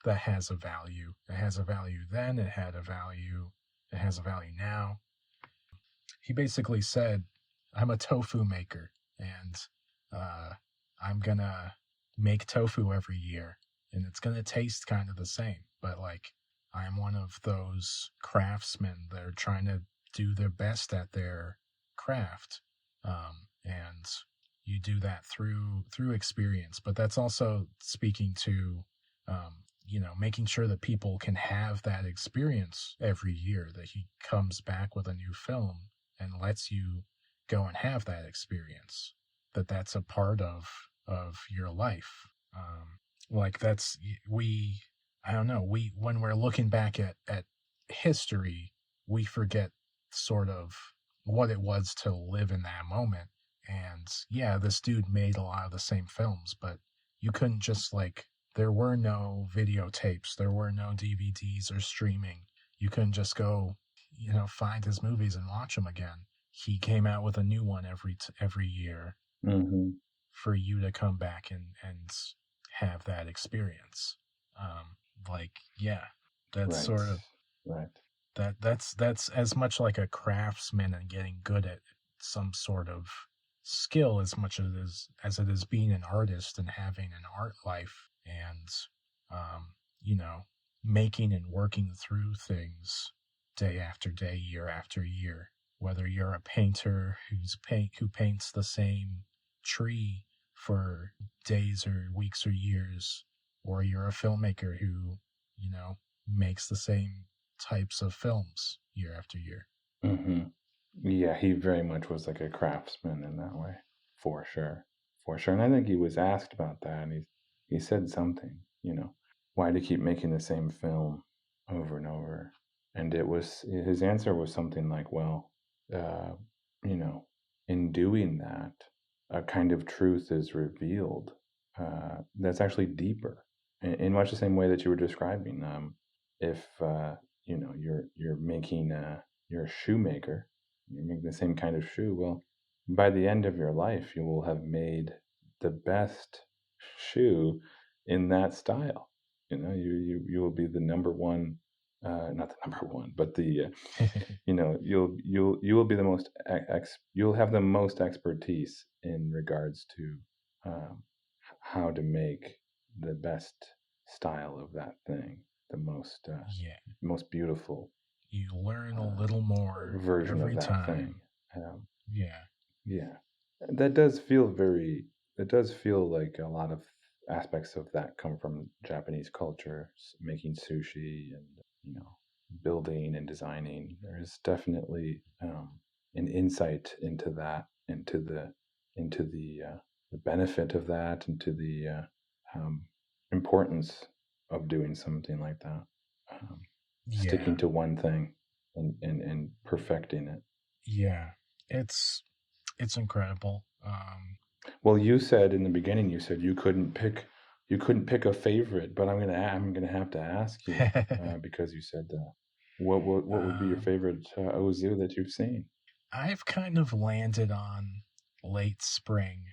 has a value. It has a value then, it has a value now. He basically said, I'm a tofu maker, and uh, I'm gonna make tofu every year, and it's gonna taste kind of the same. But like, I'm one of those craftsmen that are trying to do their best at their craft, and you do that through experience. But that's also speaking to, making sure that people can have that experience every year. That he comes back with a new film and lets you go and have that experience, that's a part of your life. Like, that's, we I don't know, we when we're looking back at history, we forget sort of what it was to live in that moment. And yeah, this dude made a lot of the same films, but you couldn't just like, there were no videotapes, there were no DVDs or streaming. You couldn't just go, find his movies and watch them again. He came out with a new one every year Hmm. for you to come back and have that experience. Like, yeah, that's Right. sort of, Right. that's as much like a craftsman and getting good at some sort of skill, as much as it is being an artist and having an art life, and um, you know making and working through things day after day, year after year. Whether you're a painter who paints the same tree for days or weeks or years, or you're a filmmaker who, you know makes the same types of films year after year. Hmm. Yeah, he very much was like a craftsman in that way, for sure, for sure. And I think he was asked about that, and he said something, why to keep making the same film over and over, and it was his answer was something like, well, uh, you know, in doing that, a kind of truth is revealed that's actually deeper, in much the same way that you were describing. If you're making you're a shoemaker, you make the same kind of shoe. Well, by the end of your life, you will have made the best shoe in that style. You will be the number one, not the number one, but the you will be the most you'll have the most expertise in regards to um, how to make the best style of that thing, the Yeah, most beautiful you learn a uh, little more version of every that thing. time. Um, Yeah, yeah, that does feel very. It does feel like a lot of aspects of that come from Japanese culture, making sushi and you know building and designing. There is definitely an insight into that, into the benefit of that, into the um, importance of doing something like that. Um, Sticking yeah, to one thing and perfecting it. yeah. It's it's incredible. Well, you said in the beginning, you said you couldn't pick a favorite, but I'm gonna have to ask you because you said what would be your um, favorite Ozu that you've seen? I've kind of landed on Late Spring,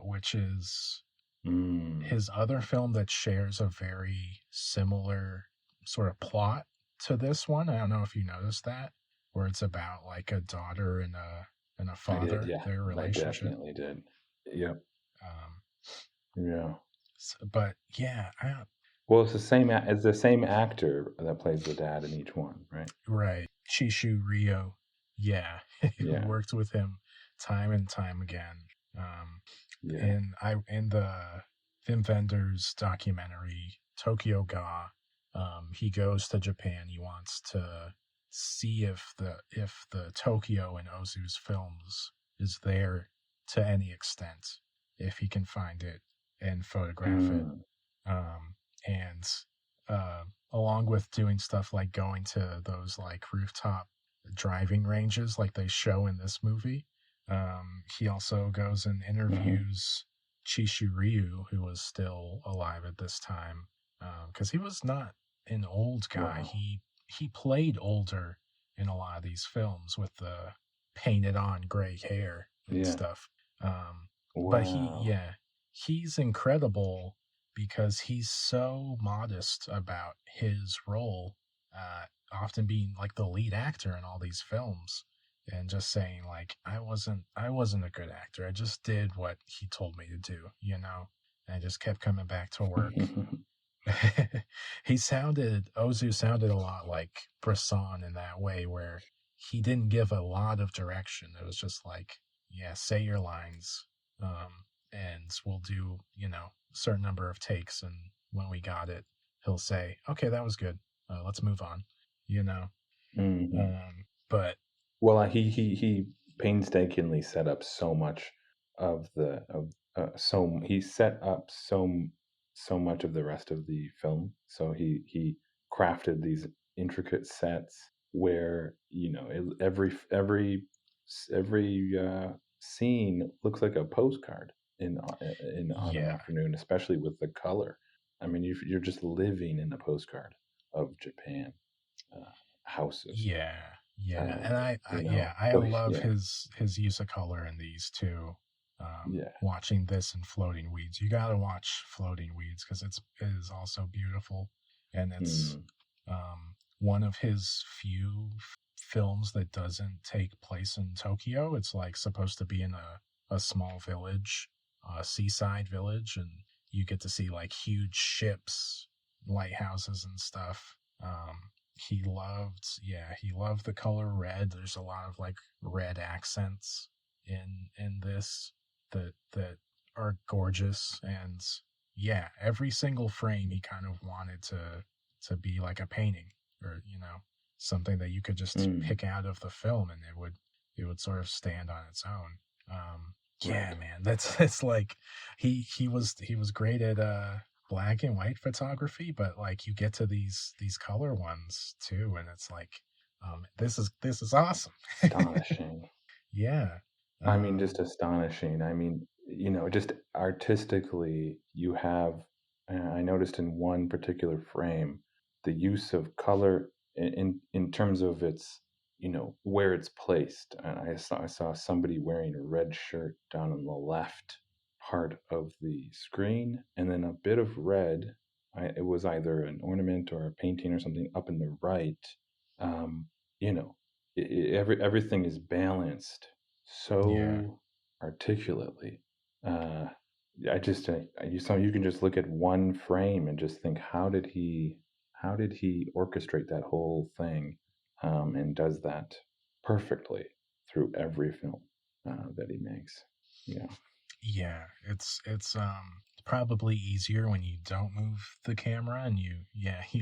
which is Mm, his other film that shares a very similar sort of plot to this one. I don't know if you noticed that, where it's about like a daughter and a I did, father, yeah, their I relationship. definitely did. Yep, Um, yeah. but yeah, I don't, Well, it's the same actor that plays the dad in each one, right? right, Chishu Rio, yeah, who Yeah, worked with him time and time again. Um, yeah. in the Vim Vendors documentary Tokyo Ga, he goes to Japan. He wants to see if the Tokyo in Ozu's films is there to any extent, if he can find it and photograph it. Mm, Um, and along with doing stuff like going to those like rooftop driving ranges like they show in this movie, he also goes and hmm. interviews Chishu Ryu, who was still alive at this time, because he was not an old guy. Wow. He played older in a lot of these films with the painted on gray hair and Yeah. stuff. But Wow. he's incredible because he's so modest about his role, often being like the lead actor in all these films and just saying like I wasn't a good actor. I just did what he told me to do, you know. And I just kept coming back to work. Ozu sounded a lot like Bresson in that way where he didn't give a lot of direction. It was just like, yeah, say your lines. And we'll do, you know, a certain number of takes and when we got it, he'll say, "Okay, that was good. Let's move on." You know. Hmm. But Well, he painstakingly set up so much of the of so he set up so much of the rest of the film. So he crafted these intricate sets where every scene looks like a postcard in on an yeah, afternoon, especially with the color. I mean, you're just living in a postcard of Japan uh, houses. yeah, yeah. Uh, And I so love yeah, his use of color in these too. yeah, Watching this and Floating Weeds, you got to watch Floating Weeds because it is also beautiful, and it's mm, one of his few films that doesn't take place in Tokyo. It's like supposed to be in a small village, a seaside village, and you get to see like huge ships, lighthouses, and stuff. He loved the color red. There's a lot of like red accents in this that are gorgeous, and yeah, every single frame he kind of wanted to be like a painting, or you know. something that you could just Mm, pick out of the film, and it would sort of stand on its own. Yeah, right. man, that's it's like he was great at black and white photography, but like you get to these color ones too, and it's like this is awesome. Astonishing. Yeah. I mean, just Um, astonishing. I mean, just artistically, you have, I noticed in one particular frame, the use of color in terms of its, where it's placed. I saw somebody wearing a red shirt down on the left part of the screen, and then a bit of red. It was either an ornament or a painting or something up in the right. Um, you know, everything is balanced yeah. so articulately. Uh, you can just look at one frame and just think, how did he orchestrate that whole thing, and does that perfectly through every film that he makes. Yeah. Yeah, it's probably easier when you don't move the camera and you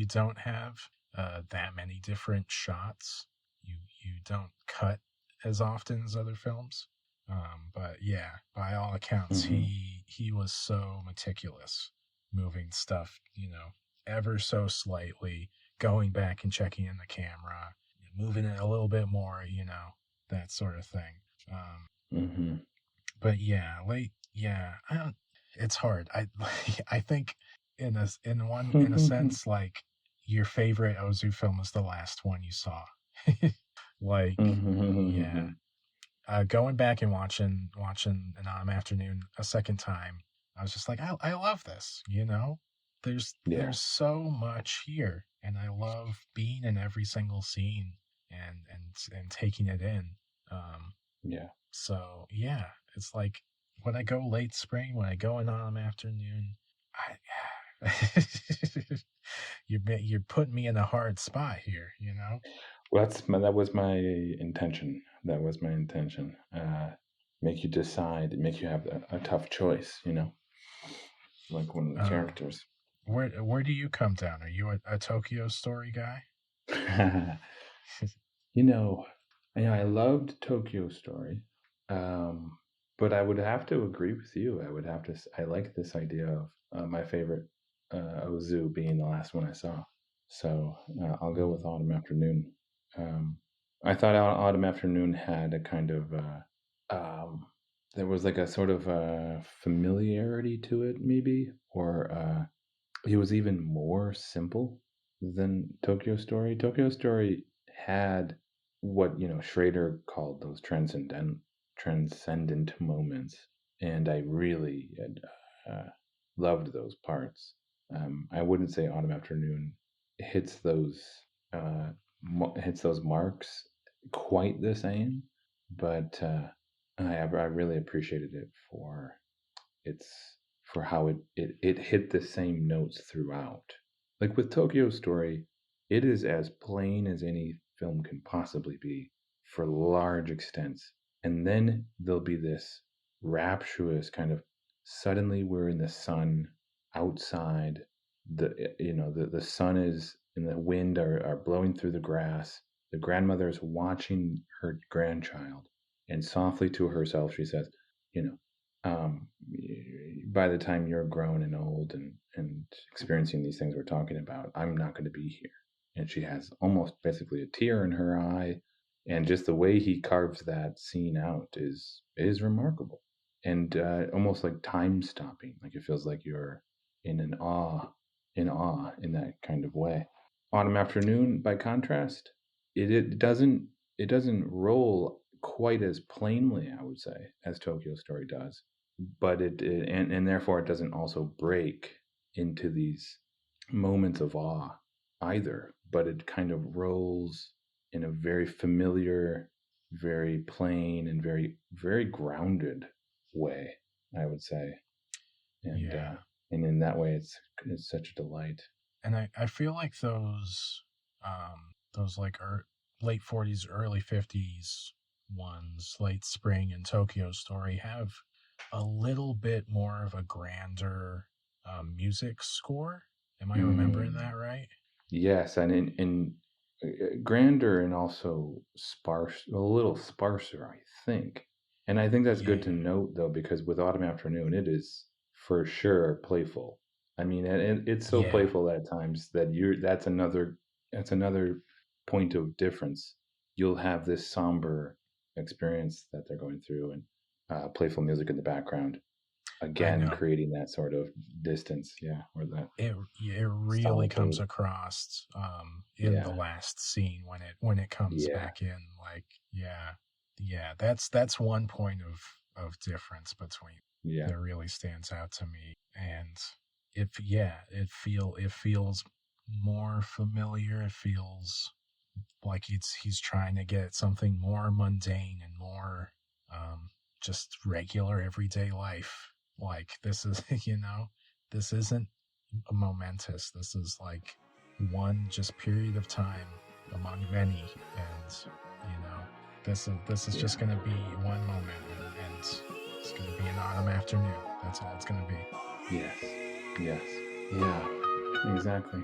don't have that many different shots. You don't cut as often as other films. But yeah, by all accounts, Hmm. he was so meticulous, moving stuff, ever so slightly, going back and checking in the camera, moving it a little bit more, that sort of thing. Um, Hmm. but yeah, I don't. It's hard. I think in a sense, like your favorite Ozu film is the last one you saw. Like, yeah, Hmm. going back and watching an autumn afternoon a second time, I was just like, I love this. Yeah. There's so much here, and I love being in every single scene and taking it in. Um, Yeah. so yeah, it's like when I go late spring, when I go in autumn afternoon, I you're putting me in a hard spot here. Well, that was my intention. That was my intention. Make you decide, make you have a tough choice. Like one of the Um, characters. where do you come down? Are you a Tokyo Story guy? you know, I loved Tokyo Story, um, but I would have to agree with you. I would have to. I like this idea of my favorite Ozu being the last one I saw. So I'll go with Mm, Autumn Afternoon. Um, I thought Autumn Afternoon had a kind of there was like a sort of familiarity to it, maybe, or it was even more simple than Tokyo Story. Tokyo Story had what Schrader called those transcendent moments, and I really loved those parts. I wouldn't say Autumn Afternoon hits those hits those marks quite the same, but I really appreciated it for its for how it hit the same notes throughout. Like with Tokyo Story, it is as plain as any film can possibly be for large extents. And then there'll be this rapturous kind of suddenly we're in the sun outside. The sun is and the wind are blowing through the grass. The grandmother is watching her grandchild, and softly to herself she says, you know, um, by the time you're grown and old and experiencing these things we're talking about, I'm not going to be here. And she has almost basically a tear in her eye, and just the way he carves that scene out is remarkable, and almost like time stopping. Like it feels like you're in an awe, in that kind of way. Autumn Afternoon, by contrast, it doesn't roll quite as plainly, I would say, as Tokyo Story does, but and therefore it doesn't also break into these moments of awe either, but it kind of rolls in a very familiar, very plain, and very very grounded way, I would say, and yeah, in that way it's such a delight. and I feel like those like late 40s, early 50s ones, Late Spring and Tokyo Story, have a little bit more of a grander music score. Am I remembering Mm, that right? yes, and in grander and also sparse, a little sparser, I think. And I think that's good to Yeah, note, though, because with Autumn Afternoon, it is for sure playful. I mean, and it's so yeah, playful at times that that's another point of difference. You'll have this somber experience that they're going through, and playful music in the background, I again know. creating that sort of distance, yeah, or that It really comes solitude. across in the Yeah, last scene when it comes yeah, back in. Like, yeah, yeah, that's one point of difference between yeah, that really stands out to me. And it feels more familiar. It feels like he's trying to get something more mundane and more um just regular everyday life. Like, this is this isn't momentous. This is like one just period of time among many. And this is just yeah. going to be one moment, and it's going to be an autumn afternoon. That's all it's going to be. Yes. Yes. Yeah. Exactly.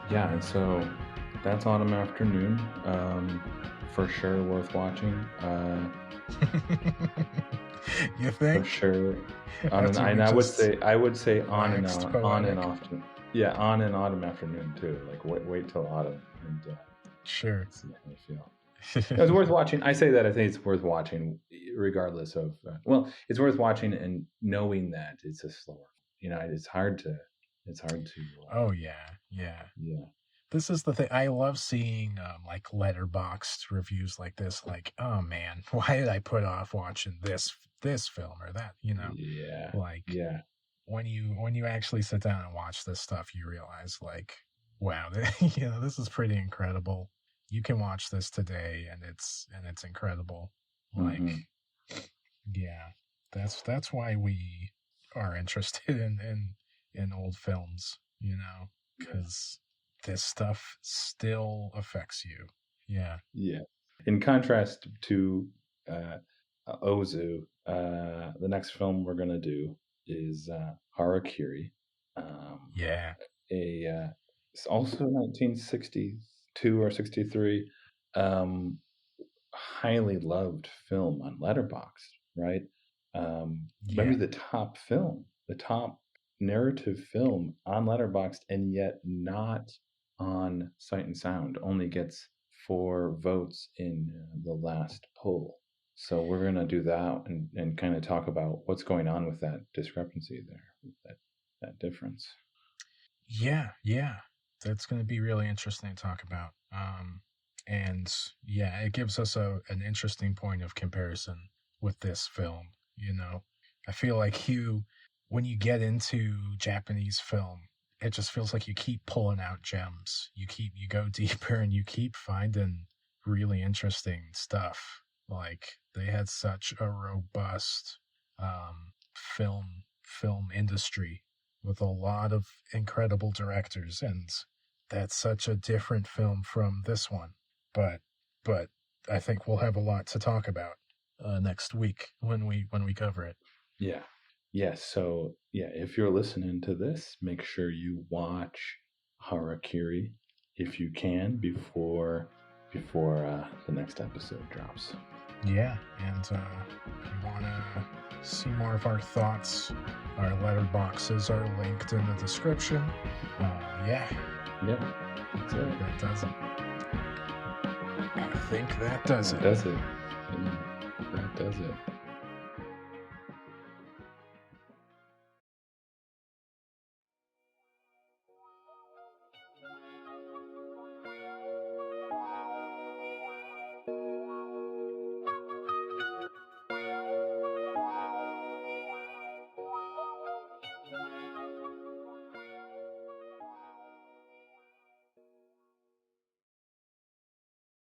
Yeah, and so that's Autumn Afternoon. For sure worth watching. You For think? sure. On and After and we I would say just on and waxed on and poetic? often. Yeah, on and Autumn Afternoon too. Like wait till autumn and Sure. see how you feel. It's worth watching. I say that I think it's worth watching, regardless of. Well, it's worth watching and knowing that it's a slower. It's hard to. It's hard to. Oh yeah, yeah. Yeah. This is the thing. I love seeing like letterboxed reviews like this. Like, oh man, why did I put off watching this film or that? Yeah. Like, Yeah. when you actually sit down and watch this stuff, you realize, like, wow, this is pretty incredible. You can watch this today, and it's incredible. Like, Hmm. yeah, that's why we are interested in old films, because this stuff still affects you. Yeah. Yeah. In contrast to uh, Ozu, the next film we're gonna do is Harakiri, um, Yeah. it's also 1962 or 63, um, highly loved film on Letterboxd, right? Maybe Yeah. the top narrative film on Letterboxd, and yet not on Sight and Sound. Only gets 4 votes in the last poll. So we're gonna do that and kind of talk about what's going on with that discrepancy there, that difference. Yeah. Yeah. That's going to be really interesting to talk about. And yeah, it gives us an interesting point of comparison with this film. I feel like when you get into Japanese film, it just feels like you keep pulling out gems. You go deeper and you keep finding really interesting stuff. Like, they had such a robust film industry with a lot of incredible directors, and that's such a different film from this one. But but I think we'll have a lot to talk about next week when we cover it. Yeah. Yes. So yeah, if you're listening to this, make sure you watch Harakiri if you can before the next episode drops. Yeah, and if you want to see more of our thoughts, our letterboxes are linked in the description. Yeah, Yeah, that's it. that does it. I think that does That it. does it. That does it.